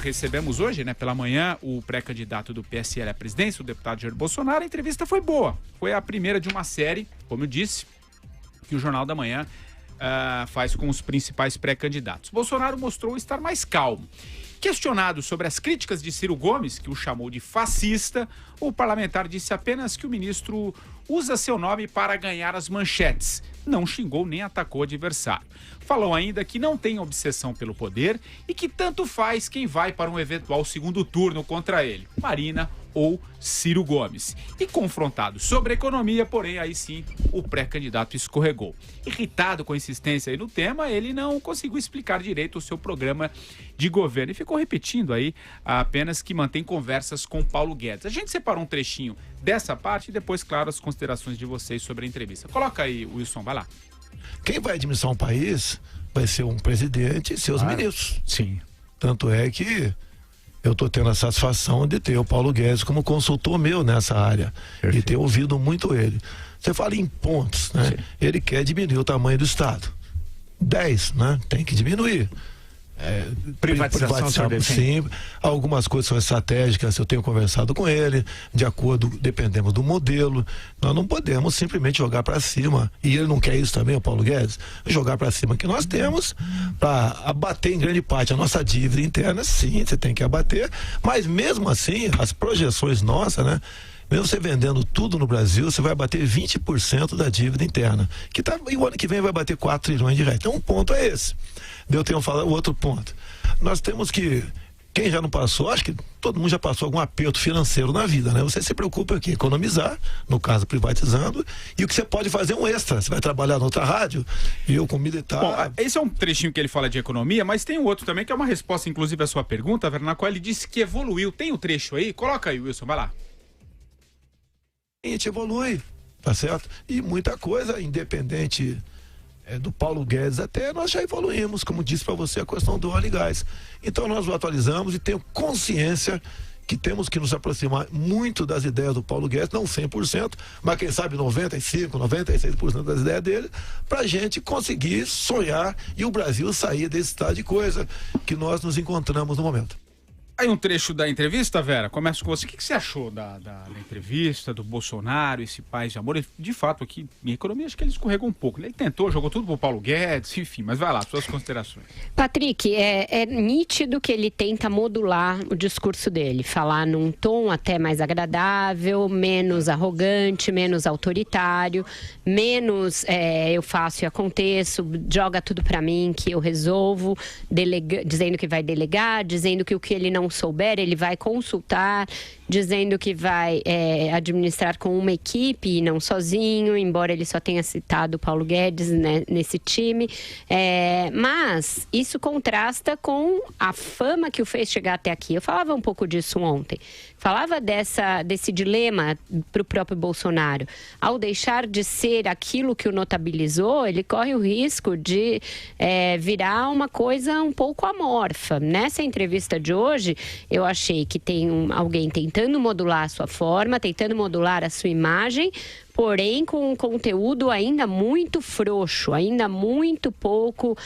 Recebemos hoje, pela manhã, o pré-candidato do PSL à presidência, o deputado Jair Bolsonaro. A entrevista foi boa. Foi a primeira de uma série, como eu disse, que o Jornal da Manhã faz com os principais pré-candidatos. Bolsonaro mostrou estar mais calmo. Questionado sobre as críticas de Ciro Gomes, que o chamou de fascista, o parlamentar disse apenas que o ministro usa seu nome para ganhar as manchetes. Não xingou nem atacou o adversário. Falou ainda que não tem obsessão pelo poder e que tanto faz quem vai para um eventual segundo turno contra ele, Marina ou Ciro Gomes. E confrontado sobre a economia, porém, aí sim, o pré-candidato escorregou. Irritado com a insistência aí no tema, ele não conseguiu explicar direito o seu programa de governo e ficou repetindo aí apenas que mantém conversas com Paulo Guedes. A gente separou um trechinho dessa parte e depois, claro, as considerações de vocês sobre a entrevista. Coloca aí, Wilson, vai lá. Quem vai administrar um país vai ser um presidente e seus ministros. Sim. Tanto é que eu estou tendo a satisfação de ter o Paulo Guedes como consultor meu nessa área. Perfeito. E ter ouvido muito ele. Você fala em pontos, né? Sim. Ele quer diminuir o tamanho do Estado. 10, né? Tem que diminuir. Privatização, sim. Algumas coisas são estratégicas, eu tenho conversado com ele, dependemos do modelo. Nós não podemos simplesmente jogar para cima, e ele não quer isso também, o Paulo Guedes, jogar para cima que nós temos para abater em grande parte a nossa dívida interna. Sim, você tem que abater, mas mesmo assim, as projeções nossas, né? Mesmo você vendendo tudo no Brasil, você vai bater 20% da dívida interna, e o ano que vem vai bater 4 trilhões de reais. Então um ponto é esse. Eu tenho falado o outro ponto. Nós temos que, quem já não passou, acho que todo mundo já passou algum aperto financeiro na vida, né? Você se preocupa aqui, economizar, no caso privatizando, e o que você pode fazer é um extra. Você vai trabalhar na outra rádio, e eu como militar... Bom, esse é um trechinho que ele fala de economia, mas tem um outro também que é uma resposta, inclusive, à sua pergunta, na qual ele disse que evoluiu. Tem o trecho aí? Coloca aí, Wilson, vai lá. A gente evolui, tá certo? E muita coisa, independente do Paulo Guedes, até nós já evoluímos, como disse para você, a questão do óleo e gás. Então nós o atualizamos e tenho consciência que temos que nos aproximar muito das ideias do Paulo Guedes, não 100%, mas quem sabe 95%, 96% das ideias dele, para a gente conseguir sonhar e o Brasil sair desse estado de coisa que nós nos encontramos no momento. Aí um trecho da entrevista, Vera, começo com você. O que você achou da entrevista, do Bolsonaro, esse paz de amor? Ele, de fato, aqui, em economia, acho que ele escorregou um pouco. Ele tentou, jogou tudo pro Paulo Guedes, enfim, mas vai lá, suas considerações. Patrick, é nítido que ele tenta modular o discurso dele, falar num tom até mais agradável, menos arrogante, menos autoritário, menos eu faço e aconteço, joga tudo pra mim que eu resolvo, dizendo que vai delegar, dizendo que o que ele não souber, ele vai consultar, dizendo que vai administrar com uma equipe e não sozinho, embora ele só tenha citado o Paulo Guedes, né, nesse time. Mas isso contrasta com a fama que o fez chegar até aqui. Eu falava um pouco disso ontem. Falava desse dilema para o próprio Bolsonaro. Ao deixar de ser aquilo que o notabilizou, ele corre o risco de virar uma coisa um pouco amorfa. Nessa entrevista de hoje, eu achei que tem alguém tentando modular a sua forma, tentando modular a sua imagem, porém com um conteúdo ainda muito frouxo, ainda muito pouco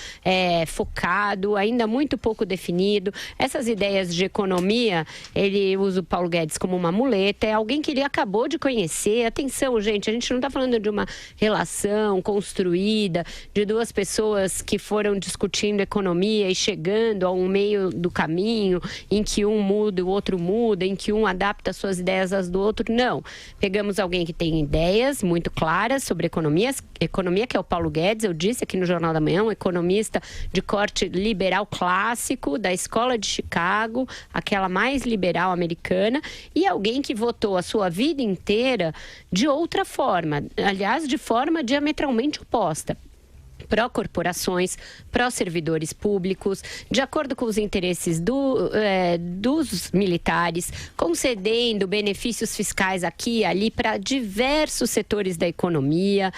focado, ainda muito pouco definido. Essas ideias de economia, ele usa o Paulo Guedes como uma muleta, é alguém que ele acabou de conhecer. Atenção, gente, a gente não está falando de uma relação construída, de duas pessoas que foram discutindo economia e chegando a um meio do caminho em que um muda e o outro muda, em que um adapta suas ideias às do outro. Não. Pegamos alguém que tem ideias muito claras sobre economia, que é o Paulo Guedes. Eu disse aqui no Jornal da Manhã, um economista de corte liberal clássico, da escola de Chicago, aquela mais liberal americana, e alguém que votou a sua vida inteira de outra forma, aliás, de forma diametralmente oposta. Pró-corporações, pró-servidores públicos, de acordo com os interesses dos militares, concedendo benefícios fiscais aqui e ali para diversos setores da economia.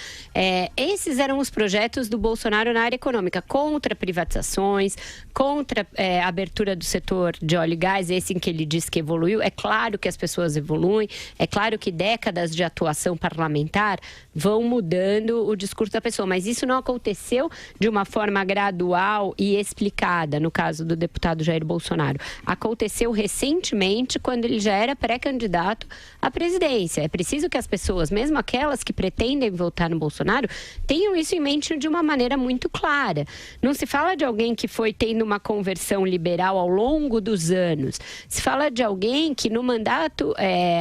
Esses eram os projetos do Bolsonaro na área econômica, contra privatizações, contra a abertura do setor de óleo e gás, esse em que ele diz que evoluiu. É claro que as pessoas evoluem, é claro que décadas de atuação parlamentar vão mudando o discurso da pessoa, mas isso não aconteceu aconteceu de uma forma gradual e explicada, no caso do deputado Jair Bolsonaro. Aconteceu recentemente, quando ele já era pré-candidato à presidência. É preciso que as pessoas, mesmo aquelas que pretendem votar no Bolsonaro, tenham isso em mente de uma maneira muito clara. Não se fala de alguém que foi tendo uma conversão liberal ao longo dos anos. Se fala de alguém que no mandato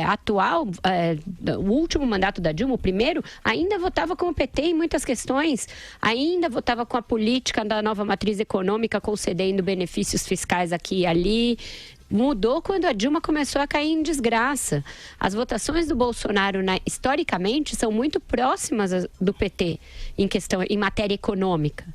atual, o último mandato da Dilma, o primeiro, ainda votava com o PT em muitas questões, ainda votava com a política da nova matriz econômica, concedendo benefícios fiscais aqui e ali. Mudou quando a Dilma começou a cair em desgraça. As votações do Bolsonaro, historicamente, são muito próximas do PT em matéria econômica.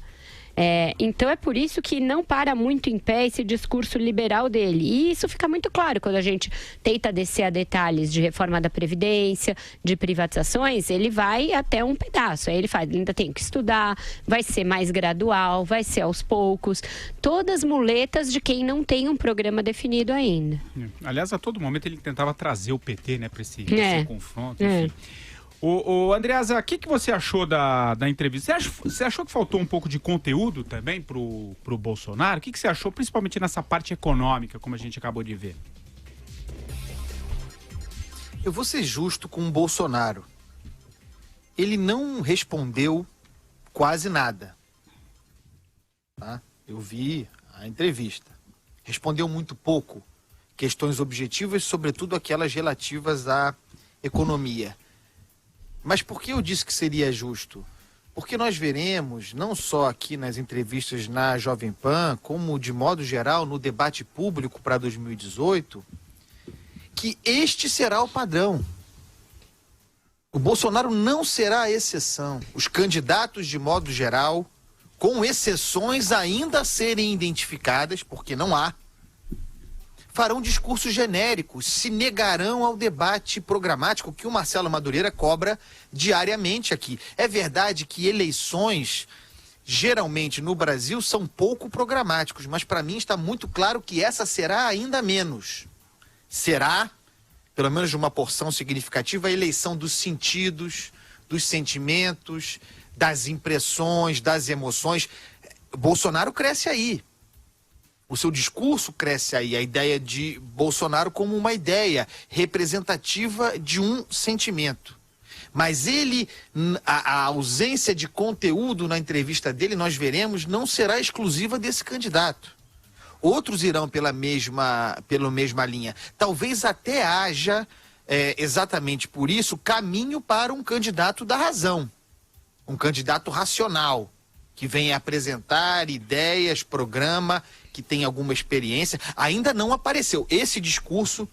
Então é por isso que não para muito em pé esse discurso liberal dele. E isso fica muito claro quando a gente tenta descer a detalhes de reforma da Previdência, de privatizações, ele vai até um pedaço. Aí ele ainda tem que estudar, vai ser mais gradual, vai ser aos poucos. Todas muletas de quem não tem um programa definido ainda. Aliás, a todo momento ele tentava trazer o PT, né, para esse confronto, enfim. Andreasa, o que você achou da entrevista? Você achou que faltou um pouco de conteúdo também pro Bolsonaro? O que você achou, principalmente nessa parte econômica, como a gente acabou de ver? Eu vou ser justo com o Bolsonaro. Ele não respondeu quase nada. Tá? Eu vi a entrevista. Respondeu muito pouco. Questões objetivas, sobretudo aquelas relativas à economia. Mas por que eu disse que seria justo? Porque nós veremos, não só aqui nas entrevistas na Jovem Pan, como de modo geral no debate público para 2018, que este será o padrão. O Bolsonaro não será a exceção. Os candidatos, de modo geral, com exceções ainda a serem identificadas, porque não há, farão discursos genéricos, se negarão ao debate programático que o Marcelo Madureira cobra diariamente aqui. É verdade que eleições, geralmente no Brasil, são pouco programáticos, mas para mim está muito claro que essa será ainda menos. Será, pelo menos de uma porção significativa, a eleição dos sentidos, dos sentimentos, das impressões, das emoções. Bolsonaro cresce aí. O seu discurso cresce aí, a ideia de Bolsonaro como uma ideia representativa de um sentimento. Mas a ausência de conteúdo na entrevista dele, nós veremos, não será exclusiva desse candidato. Outros irão pela mesma linha. Talvez até haja, exatamente por isso, caminho para um candidato da razão. Um candidato racional, que venha apresentar ideias, programa, que tem alguma experiência. Ainda não apareceu. Esse discurso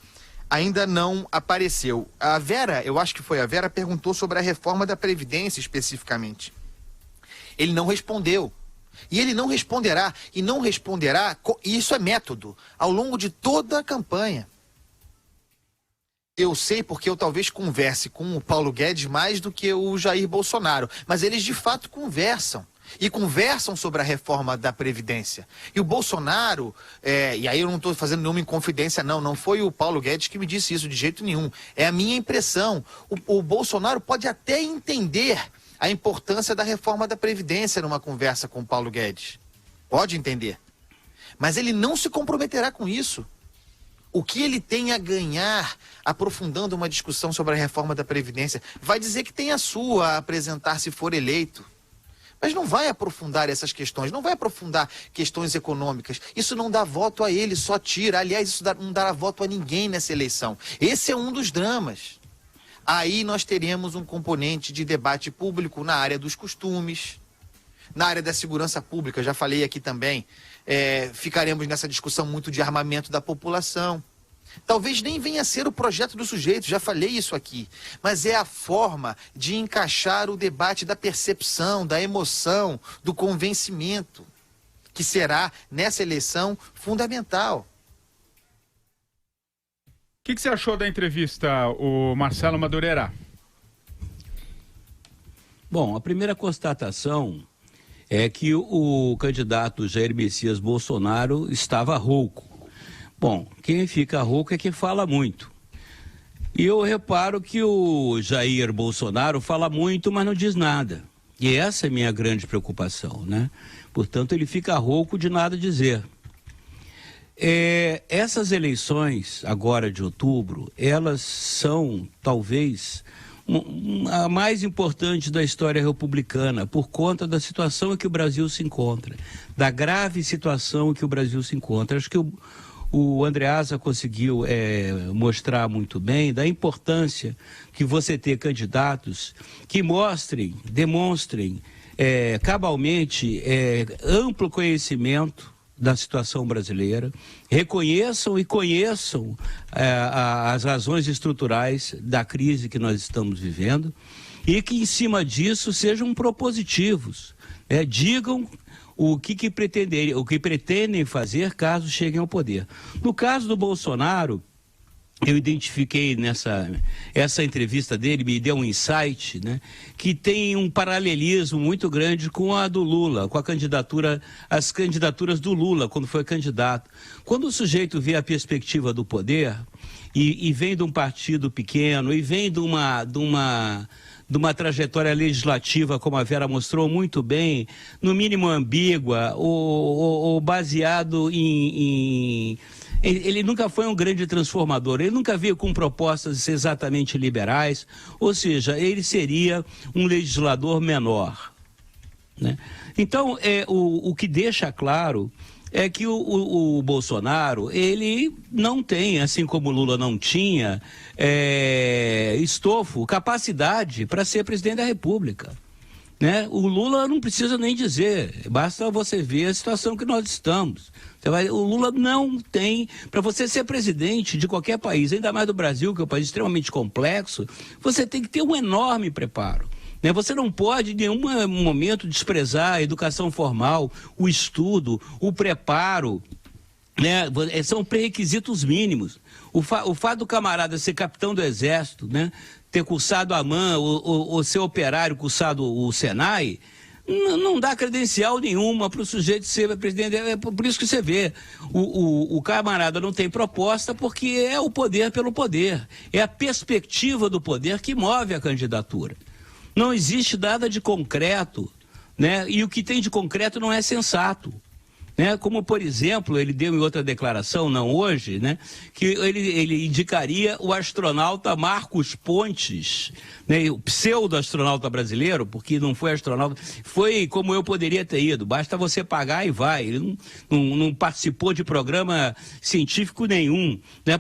ainda não apareceu. A Vera, eu acho que foi a Vera, perguntou sobre a reforma da Previdência especificamente. Ele não respondeu. E ele não responderá. E não responderá, e isso é método, ao longo de toda a campanha. Eu sei porque eu talvez converse com o Paulo Guedes mais do que o Jair Bolsonaro. Mas eles de fato conversam. E conversam sobre a reforma da Previdência. E o Bolsonaro, e aí eu não estou fazendo nenhuma inconfidência, não foi o Paulo Guedes que me disse isso de jeito nenhum. É a minha impressão. O Bolsonaro pode até entender a importância da reforma da Previdência numa conversa com o Paulo Guedes. Pode entender. Mas ele não se comprometerá com isso. O que ele tem a ganhar aprofundando uma discussão sobre a reforma da Previdência? Vai dizer que tem a sua a apresentar se for eleito. Mas não vai aprofundar essas questões, não vai aprofundar questões econômicas. Isso não dá voto a ele, só tira. Aliás, isso não dará voto a ninguém nessa eleição. Esse é um dos dramas. Aí nós teremos um componente de debate público na área dos costumes, na área da segurança pública, já falei aqui também. Ficaremos nessa discussão muito de armamento da população. Talvez nem venha a ser o projeto do sujeito, já falei isso aqui, mas é a forma de encaixar o debate da percepção, da emoção, do convencimento, que será, nessa eleição, fundamental. O que você achou da entrevista, o Marcelo Madureira? Bom, a primeira constatação é que o candidato Jair Messias Bolsonaro estava rouco. Bom, quem fica rouco é quem fala muito. E eu reparo que o Jair Bolsonaro fala muito, mas não diz nada. E essa é a minha grande preocupação, né? Portanto, ele fica rouco de nada dizer. Essas eleições, agora de outubro, elas são, talvez, a mais importante da história republicana, por conta da situação em que o Brasil se encontra, da grave situação em que o Brasil se encontra. Acho que o Andreasa conseguiu mostrar muito bem da importância que você ter candidatos que demonstrem cabalmente amplo conhecimento da situação brasileira, reconheçam e conheçam as razões estruturais da crise que nós estamos vivendo e que, em cima disso, sejam propositivos, digam o que pretendem fazer caso cheguem ao poder. No caso do Bolsonaro, eu identifiquei essa entrevista dele, me deu um insight, né, que tem um paralelismo muito grande com a do Lula, com as candidaturas do Lula, quando foi candidato. Quando o sujeito vê a perspectiva do poder e vem de um partido pequeno e vem de uma trajetória legislativa, como a Vera mostrou muito bem, no mínimo ambígua, ou baseado em... Ele nunca foi um grande transformador, ele nunca veio com propostas exatamente liberais, ou seja, ele seria um legislador menor, né? Então, o que deixa claro é que o Bolsonaro, ele não tem, assim como o Lula não tinha, estofo, capacidade para ser presidente da República, né? O Lula não precisa nem dizer, basta você ver a situação que nós estamos. O Lula não tem, para você ser presidente de qualquer país, ainda mais do Brasil, que é um país extremamente complexo, você tem que ter um enorme preparo, né? Você não pode em nenhum momento desprezar a educação formal, o estudo, o preparo, né? São pré-requisitos mínimos. O fato do camarada ser capitão do Exército, né, ter cursado a AMAN, ou ser operário cursado o Senai, não dá credencial nenhuma para o sujeito ser presidente. É por isso que você vê, o camarada não tem proposta, porque é o poder pelo poder. É a perspectiva do poder que move a candidatura. Não existe nada de concreto, né? E o que tem de concreto não é sensato, né? Como, por exemplo, ele deu em outra declaração, não hoje, né, que ele indicaria o astronauta Marcos Pontes, né, o pseudo-astronauta brasileiro, porque não foi astronauta, foi como eu poderia ter ido, basta você pagar e vai. Ele não participou de programa científico nenhum, né?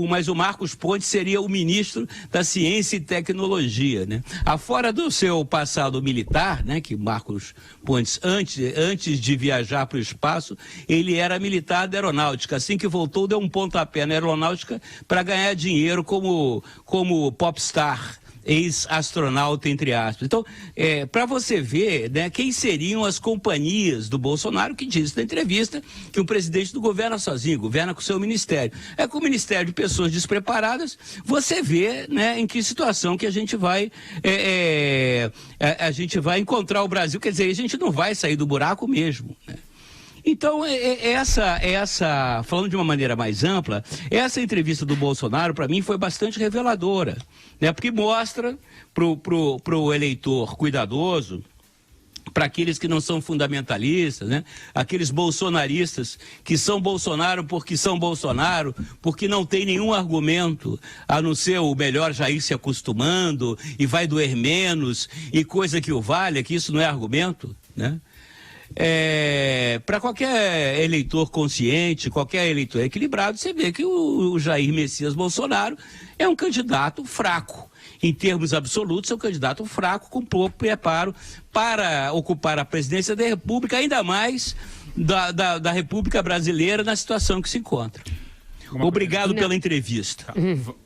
Mas o Marcos Pontes seria o ministro da Ciência e Tecnologia, né? Afora do seu passado militar, né, que Marcos Pontes, antes de viajar para o espaço, ele era militar da aeronáutica. Assim que voltou, deu um pontapé na aeronáutica para ganhar dinheiro como popstar, ex-astronauta, entre aspas. Então, para você ver, né, quem seriam as companhias do Bolsonaro, que disse na entrevista que o presidente não governa sozinho, governa com o seu ministério. Com o ministério de pessoas despreparadas, você vê, né, em que situação que a gente vai encontrar o Brasil. Quer dizer, a gente não vai sair do buraco mesmo, né? Então, falando de uma maneira mais ampla, essa entrevista do Bolsonaro, para mim, foi bastante reveladora, né? Porque mostra pro eleitor cuidadoso, para aqueles que não são fundamentalistas, né? Aqueles bolsonaristas que são Bolsonaro, porque não tem nenhum argumento, a não ser o melhor já ir se acostumando, e vai doer menos, e coisa que o valha, que isso não é argumento, né? Para qualquer eleitor consciente, qualquer eleitor equilibrado, você vê que o Jair Messias Bolsonaro é um candidato fraco. Em termos absolutos, é um candidato fraco, com pouco preparo para ocupar a presidência da República, ainda mais da República Brasileira na situação que se encontra. Obrigado pela entrevista. Tá,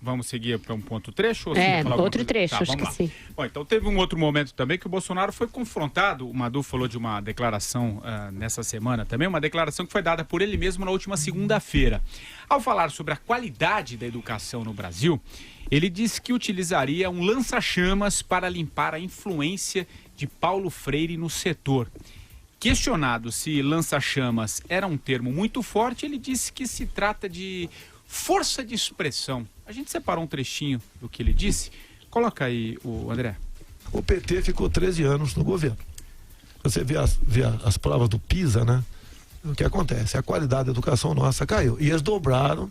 vamos seguir para um ponto trecho? Ou outro trecho, tá, acho que sim. Bom, então teve um outro momento também que o Bolsonaro foi confrontado. O Madu falou de uma declaração nessa semana também, uma declaração que foi dada por ele mesmo na última segunda-feira. Ao falar sobre a qualidade da educação no Brasil, ele disse que utilizaria um lança-chamas para limpar a influência de Paulo Freire no setor. Questionado se lança-chamas era um termo muito forte, ele disse que se trata de força de expressão. A gente separou um trechinho do que ele disse. Coloca aí, o André. O PT ficou 13 anos no governo. Você vê as provas do PISA, né? O que acontece? A qualidade da educação nossa caiu. E eles dobraram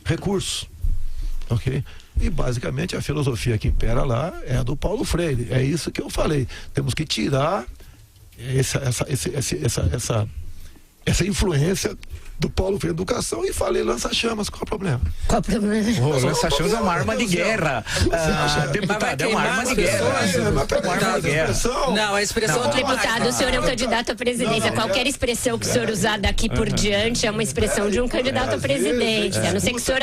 recursos. Ok? E basicamente a filosofia que impera lá é a do Paulo Freire. É isso que eu falei. Temos que tirar essa influência do Paulo Freire Educação e falei lança-chamas. Qual o problema? Qual o problema? Lança-chamas é uma arma de guerra. Deputado, é uma arma de guerra. Não, a expressão... Deputado, o senhor é um candidato à presidência. Qualquer expressão que o senhor usar daqui por diante é uma expressão de um candidato à presidência. A não ser que o senhor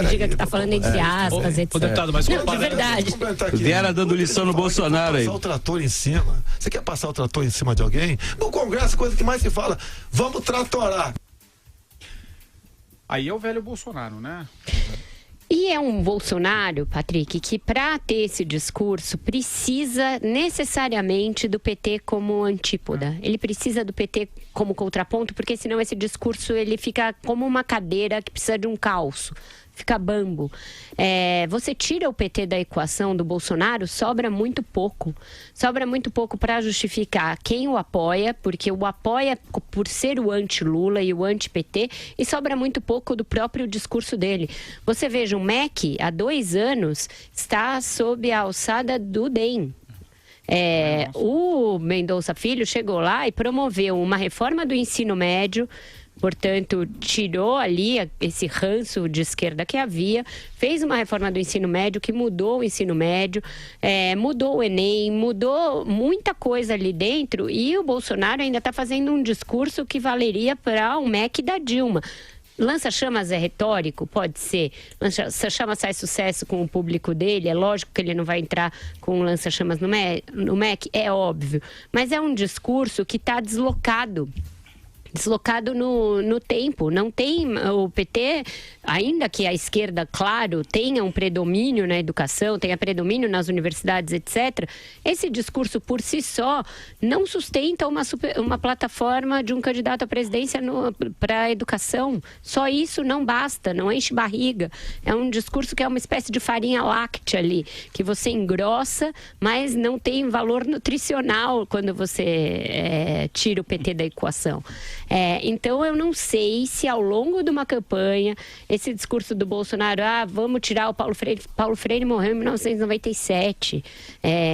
diga que está falando entre aspas, etc. Deputado, mas não, de verdade. Viera dando lição no Bolsonaro aí. Passar o trator em cima. Você quer passar o trator em cima de alguém? No Congresso, a coisa que mais se fala, vamos tratorar. Aí é o velho Bolsonaro, né? E é um Bolsonaro, Patrick, que para ter esse discurso precisa necessariamente do PT como antípoda. Ele precisa do PT como contraponto, porque senão esse discurso ele fica como uma cadeira que precisa de um calço. Fica bambo. Você tira o PT da equação do Bolsonaro, sobra muito pouco. Sobra muito pouco para justificar quem o apoia, porque o apoia por ser o anti-Lula e o anti-PT, e sobra muito pouco do próprio discurso dele. Você veja, o MEC, há 2 anos, está sob a alçada do DEM. O Mendonça Filho chegou lá e promoveu uma reforma do ensino médio. Portanto, tirou ali esse ranço de esquerda que havia, fez uma reforma do ensino médio que mudou o ensino médio, mudou o Enem, mudou muita coisa ali dentro, e o Bolsonaro ainda está fazendo um discurso que valeria para o MEC da Dilma. Lança-chamas é retórico? Pode ser. Lança-chamas faz sucesso com o público dele, é lógico que ele não vai entrar com lança-chamas no MEC, é óbvio. Mas é um discurso que está deslocado no tempo. Não tem o PT, ainda que a esquerda, claro, tenha um predomínio na educação, tenha predomínio nas universidades, etc. Esse discurso por si só não sustenta uma plataforma de um candidato à presidência para a educação. Só isso não basta, não enche barriga. É um discurso que é uma espécie de farinha láctea ali, que você engrossa, mas não tem valor nutricional quando você tira o PT da equação. Então eu não sei se ao longo de uma campanha esse discurso do Bolsonaro, vamos tirar o Paulo Freire morreu em 1997,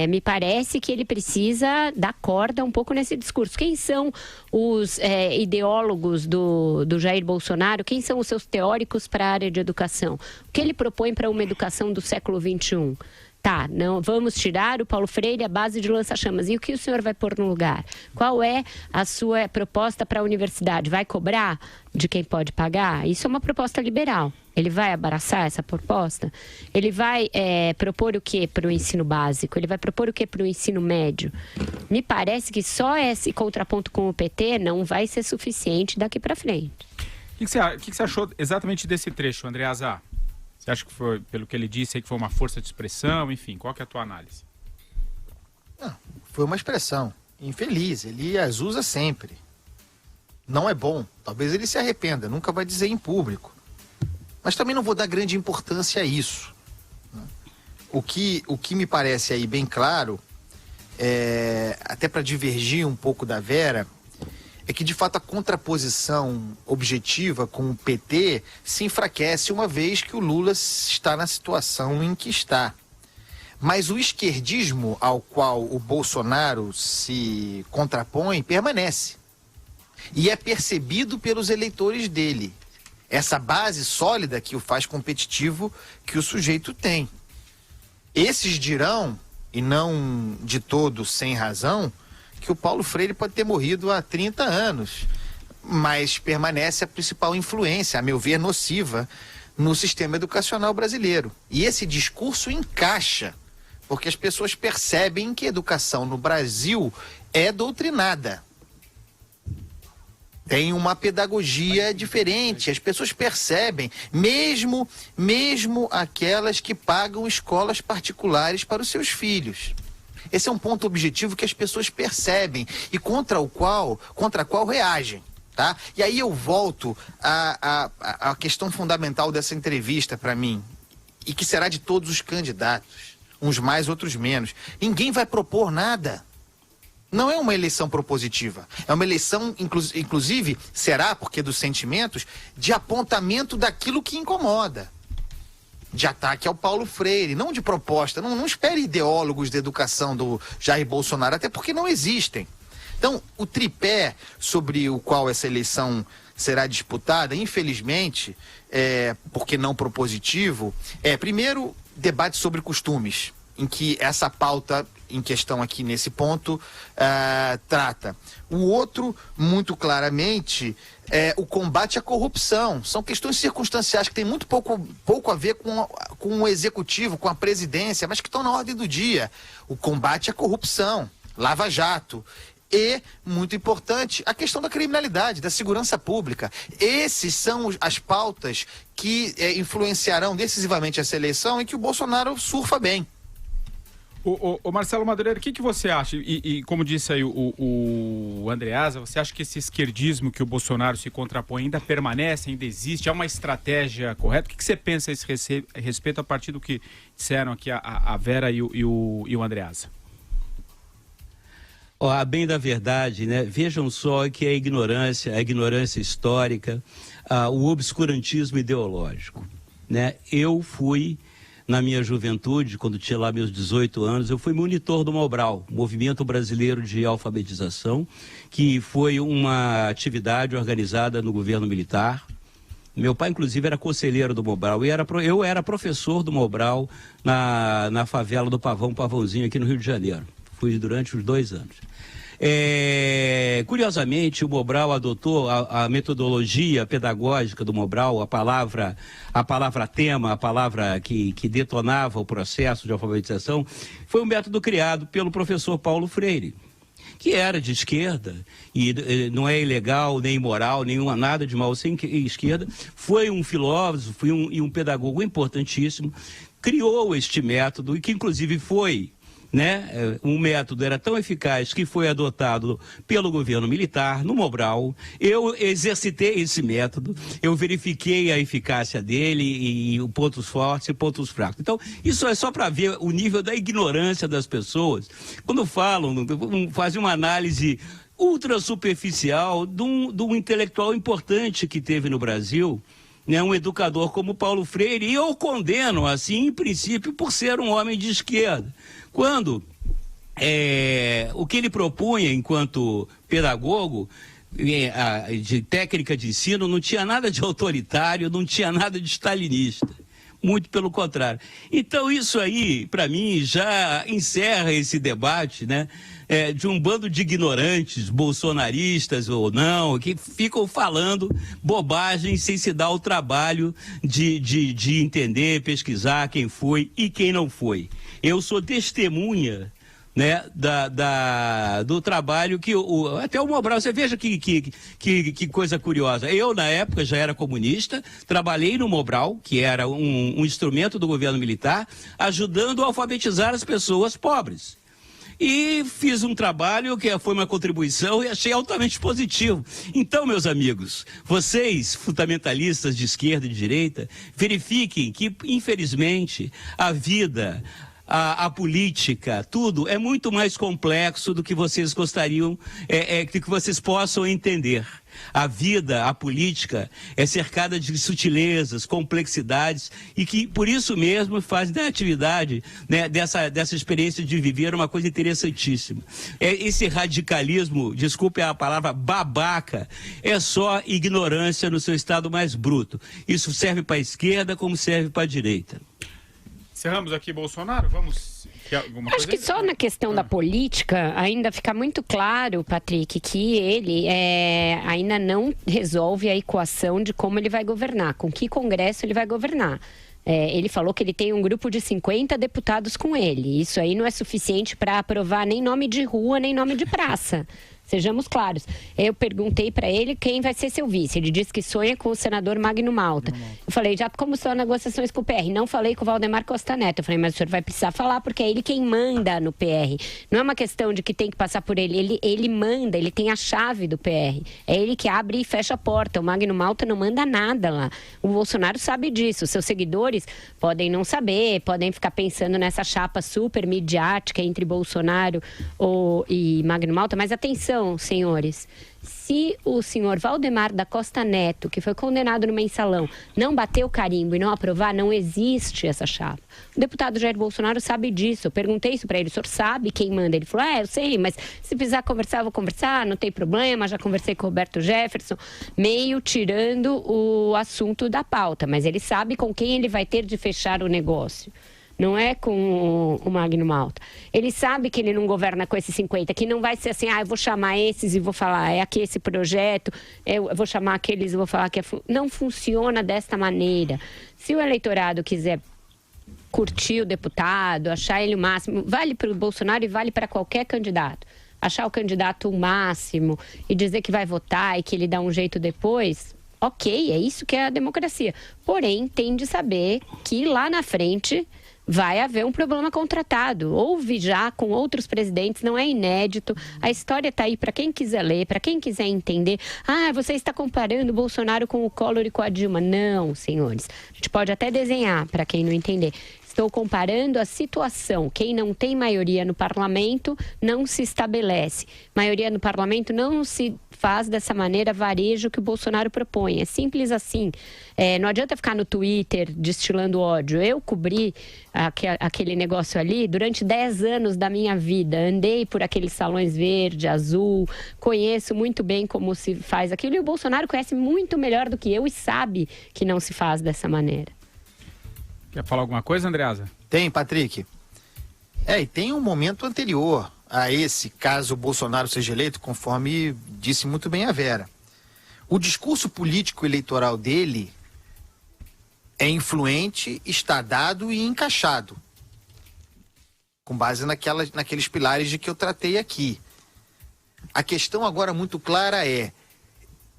me parece que ele precisa dar corda um pouco nesse discurso. Quem são os ideólogos do Jair Bolsonaro? Quem são os seus teóricos para a área de educação? O que ele propõe para uma educação do século XXI? Tá, não, vamos tirar o Paulo Freire à base de lança-chamas. E o que o senhor vai pôr no lugar? Qual é a sua proposta para a universidade? Vai cobrar de quem pode pagar? Isso é uma proposta liberal. Ele vai abraçar essa proposta? Ele vai propor o que para o ensino básico? Ele vai propor o que para o ensino médio? Me parece que só esse contraponto com o PT não vai ser suficiente daqui para frente. O que você achou exatamente desse trecho, Andreasa? Você acha que foi, pelo que ele disse, que foi uma força de expressão? Enfim, qual que é a tua análise? Não, foi uma expressão infeliz. Ele as usa sempre. Não é bom. Talvez ele se arrependa. Nunca vai dizer em público. Mas também não vou dar grande importância a isso. O que me parece aí bem claro, até para divergir um pouco da Vera, é que de fato a contraposição objetiva com o PT se enfraquece uma vez que o Lula está na situação em que está. Mas o esquerdismo ao qual o Bolsonaro se contrapõe permanece. E é percebido pelos eleitores dele. Essa base sólida que o faz competitivo que o sujeito tem. Esses dirão, e não de todo sem razão, que o Paulo Freire pode ter morrido há 30 anos, mas permanece a principal influência, a meu ver, nociva, no sistema educacional brasileiro. E esse discurso encaixa, porque as pessoas percebem que a educação no Brasil é doutrinada. Tem uma pedagogia diferente, as pessoas percebem, mesmo aquelas que pagam escolas particulares para os seus filhos. Esse é um ponto objetivo que as pessoas percebem e contra a qual reagem, tá? E aí eu volto à questão fundamental dessa entrevista para mim, e que será de todos os candidatos. uns mais, outros menos. Ninguém vai propor nada. Não é uma eleição propositiva. É uma eleição, inclusive, será, porque dos sentimentos, de apontamento daquilo que incomoda. De ataque ao Paulo Freire, não de proposta. Não espere ideólogos de educação do Jair Bolsonaro, até porque não existem. Então, o tripé sobre o qual essa eleição será disputada, infelizmente, porque não propositivo, primeiro, debate sobre costumes, em que essa pauta em questão aqui nesse ponto trata. O outro, muito claramente, é o combate à corrupção. São questões circunstanciais que têm muito pouco a ver com o executivo, com a presidência, mas que estão na ordem do dia. O combate à corrupção, Lava Jato. E, muito importante, a questão da criminalidade, da segurança pública. Esses são as pautas que influenciarão decisivamente essa eleição e que o Bolsonaro surfa bem. O Marcelo Madureira, o que você acha? E como disse aí o Andreasa, você acha que esse esquerdismo que o Bolsonaro se contrapõe ainda permanece, ainda existe? É uma estratégia correta? O que você pensa a esse respeito a partir do que disseram aqui a Vera e o Andreasa? A bem da verdade, né? Vejam só que a ignorância histórica, o obscurantismo ideológico, né? Eu fui, na minha juventude, quando tinha lá meus 18 anos, eu fui monitor do Mobral, Movimento Brasileiro de Alfabetização, que foi uma atividade organizada no governo militar. Meu pai, inclusive, era conselheiro do Mobral e eu era professor do Mobral na favela do Pavãozinho, aqui no Rio de Janeiro. Fui durante os 2 anos. Curiosamente, o Mobral adotou a metodologia pedagógica do Mobral, a palavra tema, a palavra que detonava o processo de alfabetização, foi um método criado pelo professor Paulo Freire, que era de esquerda, e não é ilegal, nem imoral, nada de mal sem esquerda, foi um filósofo e um pedagogo importantíssimo, criou este método, e que inclusive foi... Um método era tão eficaz que foi adotado pelo governo militar no Mobral. Eu exercitei esse método, eu verifiquei a eficácia dele e pontos fortes e pontos fracos. Então, isso é só para ver o nível da ignorância das pessoas. Quando fazem uma análise ultra superficial de um intelectual importante que teve no Brasil, um educador como Paulo Freire, e eu condeno, assim, em princípio, por ser um homem de esquerda. Quando o que ele propunha enquanto pedagogo, de técnica de ensino, não tinha nada de autoritário, não tinha nada de stalinista. Muito pelo contrário. Então isso aí, para mim, já encerra esse debate, de um bando de ignorantes, bolsonaristas ou não, que ficam falando bobagem sem se dar o trabalho de entender, pesquisar quem foi e quem não foi. Eu sou testemunha do trabalho que até o Mobral, você veja que coisa curiosa. Eu, na época, já era comunista, trabalhei no Mobral, que era um instrumento do governo militar, ajudando a alfabetizar as pessoas pobres. E fiz um trabalho que foi uma contribuição e achei altamente positivo. Então, meus amigos, vocês, fundamentalistas de esquerda e de direita, verifiquem que, infelizmente, a vida... A política, tudo é muito mais complexo do que vocês gostariam, que vocês possam entender. A vida, a política, é cercada de sutilezas, complexidades, e que, por isso mesmo, faz da atividade, dessa experiência de viver uma coisa interessantíssima. Esse radicalismo, desculpe a palavra babaca, é só ignorância no seu estado mais bruto. Isso serve para a esquerda como serve para a direita. Encerramos aqui, Bolsonaro. Vamos... Acho que só na questão da política ainda fica muito claro, Patrick, que ele ainda não resolve a equação de como ele vai governar, com que Congresso ele vai governar. Ele falou que ele tem um grupo de 50 deputados com ele. Isso aí não é suficiente para aprovar nem nome de rua, nem nome de praça. Sejamos claros. Eu perguntei para ele quem vai ser seu vice. Ele disse que sonha com o senador Magno Malta. Eu falei, já como são negociações com o PR? Não falei com o Valdemar Costa Neto. Eu falei, mas o senhor vai precisar falar, porque é ele quem manda no PR. Não é uma questão de que tem que passar por ele. Ele manda, ele tem a chave do PR. É ele que abre e fecha a porta. O Magno Malta não manda nada lá. O Bolsonaro sabe disso. Seus seguidores podem não saber, podem ficar pensando nessa chapa super midiática entre Bolsonaro e Magno Malta. Mas atenção, senhores, se o senhor Valdemar da Costa Neto, que foi condenado no mensalão, não bater o carimbo e não aprovar, não existe essa chapa. O deputado Jair Bolsonaro sabe disso. Eu perguntei isso para ele, o senhor sabe quem manda? Ele falou, eu sei, mas se precisar conversar, eu vou conversar, não tem problema, já conversei com o Roberto Jefferson, meio tirando o assunto da pauta, mas ele sabe com quem ele vai ter de fechar o negócio. Não é com o Magno Malta. Ele sabe que ele não governa com esses 50, que não vai ser assim, eu vou chamar esses e vou falar, é aqui esse projeto, eu vou chamar aqueles e vou falar que não funciona desta maneira. Se o eleitorado quiser curtir o deputado, achar ele o máximo, vale para o Bolsonaro e vale para qualquer candidato. Achar o candidato o máximo e dizer que vai votar e que ele dá um jeito depois, ok, é isso que é a democracia. Porém, tem de saber que lá na frente vai haver um problema contratado. Houve já com outros presidentes, não é inédito. A história está aí para quem quiser ler, para quem quiser entender. Você está comparando o Bolsonaro com o Collor e com a Dilma. Não, senhores. A gente pode até desenhar, para quem não entender. Estou comparando a situação. Quem não tem maioria no parlamento não se estabelece. Maioria no parlamento não se faz dessa maneira varejo que o Bolsonaro propõe. É simples assim. Não adianta ficar no Twitter destilando ódio. Eu cobri aquele negócio ali durante 10 anos da minha vida. Andei por aqueles salões verde, azul, conheço muito bem como se faz aquilo. E o Bolsonaro conhece muito melhor do que eu e sabe que não se faz dessa maneira. Quer falar alguma coisa, Andreasa? Tem, Patrick. E tem um momento anterior a esse, caso o Bolsonaro seja eleito, conforme disse muito bem a Vera. O discurso político eleitoral dele é influente, está dado e encaixado, com base naqueles pilares de que eu tratei aqui. A questão agora muito clara é,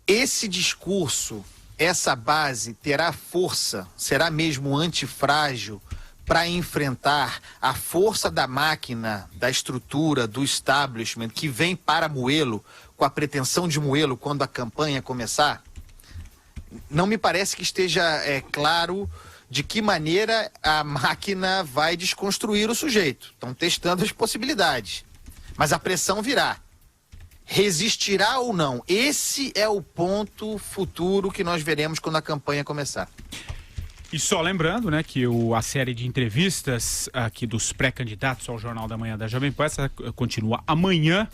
esse discurso, essa base terá força, será mesmo antifrágil para enfrentar a força da máquina, da estrutura, do establishment que vem para moê-lo, com a pretensão de moê-lo quando a campanha começar? Não me parece que esteja claro de que maneira a máquina vai desconstruir o sujeito. Estão testando as possibilidades, mas a pressão virá. Resistirá ou não? Esse é o ponto futuro que nós veremos quando a campanha começar. E só lembrando, né, que a série de entrevistas aqui dos pré-candidatos ao Jornal da Manhã da Jovem Pan continua amanhã.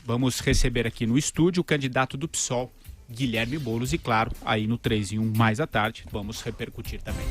Vamos receber aqui no estúdio o candidato do PSOL, Guilherme Boulos, e claro, aí no 3 em 1 mais à tarde, vamos repercutir também.